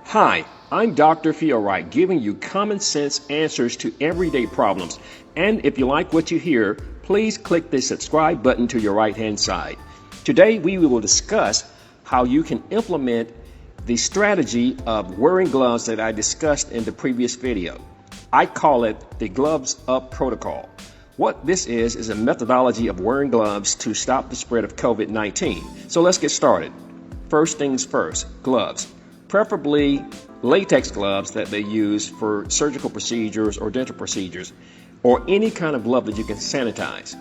Hi, I'm Dr. Fielwright, giving you common sense answers to everyday problems. And if you like what you hear, please click the subscribe button to your right-hand side. Today we will discuss how you can implement the strategy of wearing gloves that I discussed in the previous video. I call it the gloves up protocol. What this is a methodology of wearing gloves to stop the spread of COVID-19. So let's get started. First things first, gloves. Preferably latex gloves that they use for surgical procedures or dental procedures, or any kind of glove that you can sanitize.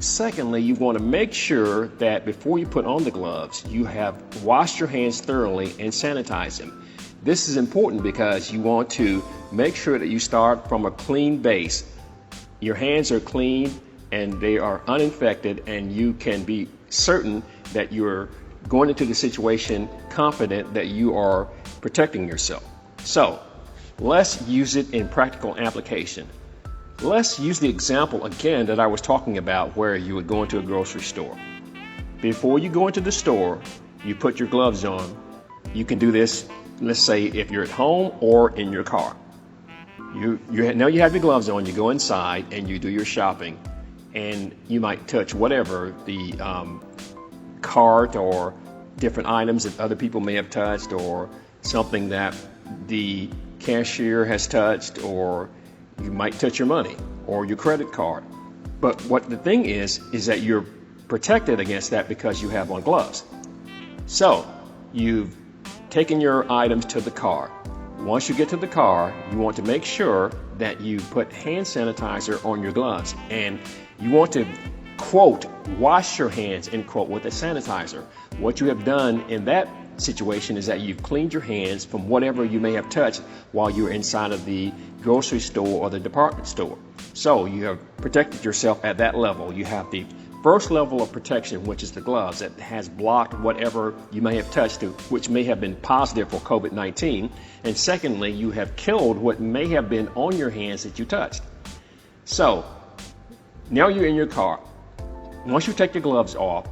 Secondly, you want to make sure that before you put on the gloves, you have washed your hands thoroughly and sanitized them. This is important because you want to make sure that you start from a clean base. Your hands are clean and they are uninfected, and you can be certain that you're going into the situation confident that you are protecting yourself. So let's use it in practical application. Let's use the example again that I was talking about, where you would go into a grocery store. Before you go into the store, you put your gloves on. You can do this, let's say, if you're at home or in your car. Now you have your gloves on, you go inside and you do your shopping, and you might touch whatever the cart or different items that other people may have touched, or something that the cashier has touched, or you might touch your money or your credit card. But what the thing is that you're protected against that because you have on gloves. So you've taken your items to the car. Once you get to the car, you want to make sure that you put hand sanitizer on your gloves, and you want to, quote, wash your hands, end quote, with a sanitizer. What you have done in that situation is that you've cleaned your hands from whatever you may have touched while you're inside of the grocery store or the department store. So you have protected yourself at that level. You have the first level of protection, which is the gloves, that has blocked whatever you may have touched, which may have been positive for COVID-19. And secondly, you have killed what may have been on your hands that you touched. So now you're in your car. Once you take your gloves off,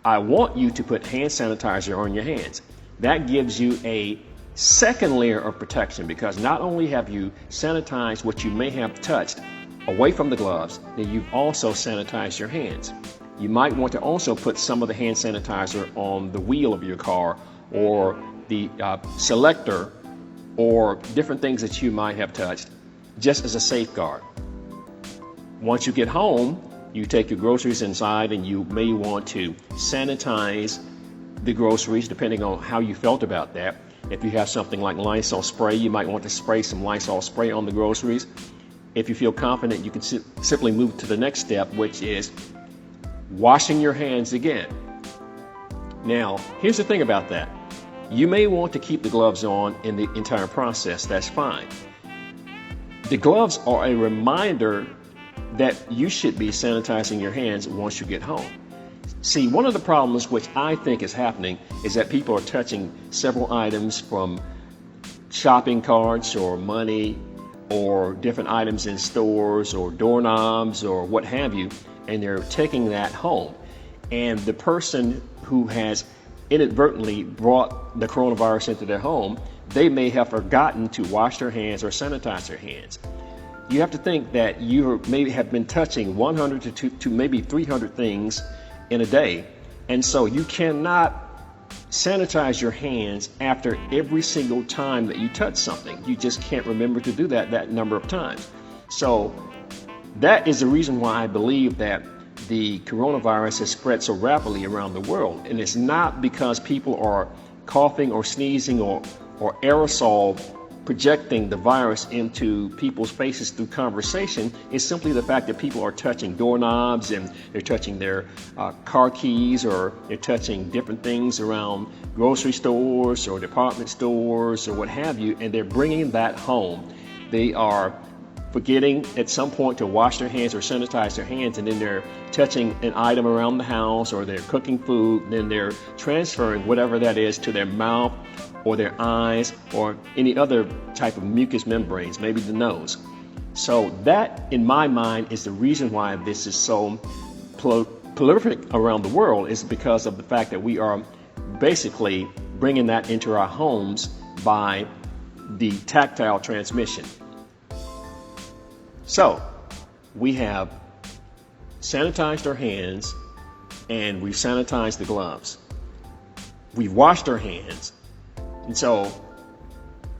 I want you to put hand sanitizer on your hands. That gives you a second layer of protection, because not only have you sanitized what you may have touched away from the gloves, then you've also sanitized your hands. You might want to also put some of the hand sanitizer on the wheel of your car, or the selector, or different things that you might have touched, just as a safeguard. Once you get home, you take your groceries inside, and you may want to sanitize the groceries depending on how you felt about that. If you have something like Lysol spray, you might want to spray some Lysol spray on the groceries. If you feel confident, you can simply move to the next step, which is washing your hands again. Now, here's the thing about that. You may want to keep the gloves on in the entire process. That's fine. The gloves are a reminder that you should be sanitizing your hands once you get home. See, one of the problems which I think is happening is that people are touching several items from shopping carts or money or different items in stores or doorknobs or what have you, and they're taking that home. And the person who has inadvertently brought the coronavirus into their home, they may have forgotten to wash their hands or sanitize their hands. You have to think that you may have been touching 100 to maybe 300 things in a day. And so you cannot sanitize your hands after every single time that you touch something. You just can't remember to do that number of times. So that is the reason why I believe that the coronavirus has spread so rapidly around the world. And it's not because people are coughing or sneezing or aerosol projecting the virus into people's faces through conversation. Is simply the fact that people are touching doorknobs, and they're touching their car keys, or they're touching different things around grocery stores or department stores or what have you, and they're bringing that home. They are forgetting at some point to wash their hands or sanitize their hands, and then they're touching an item around the house, or they're cooking food, then they're transferring whatever that is to their mouth or their eyes or any other type of mucous membranes, maybe the nose. So that, in my mind, is the reason why this is so prolific around the world, is because of the fact that we are basically bringing that into our homes by the tactile transmission. So we have sanitized our hands and we've sanitized the gloves. We've washed our hands. And so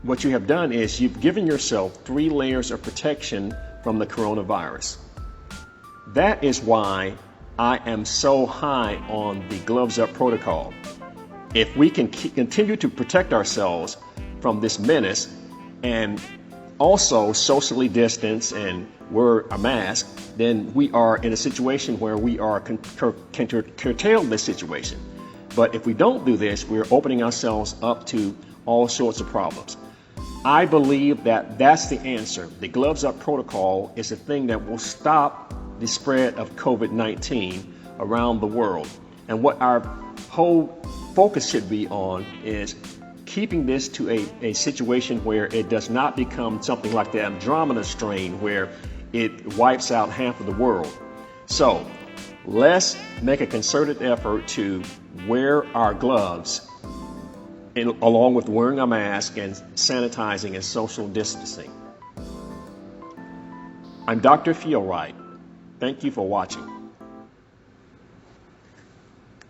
what you have done is you've given yourself 3 layers of protection from the coronavirus. That is why I am so high on the gloves up protocol. If we can continue to protect ourselves from this menace and also socially distance and wear a mask, then we are in a situation where we are can curtail this situation. But if we don't do this, we're opening ourselves up to all sorts of problems. I believe that that's the answer. The gloves up protocol is the thing that will stop the spread of COVID-19 around the world. And what our whole focus should be on is keeping this to a situation where it does not become something like the Andromeda strain where it wipes out half of the world. So let's make a concerted effort to wear our gloves along with wearing a mask and sanitizing and social distancing. I'm Dr. Fielwright. Thank you for watching.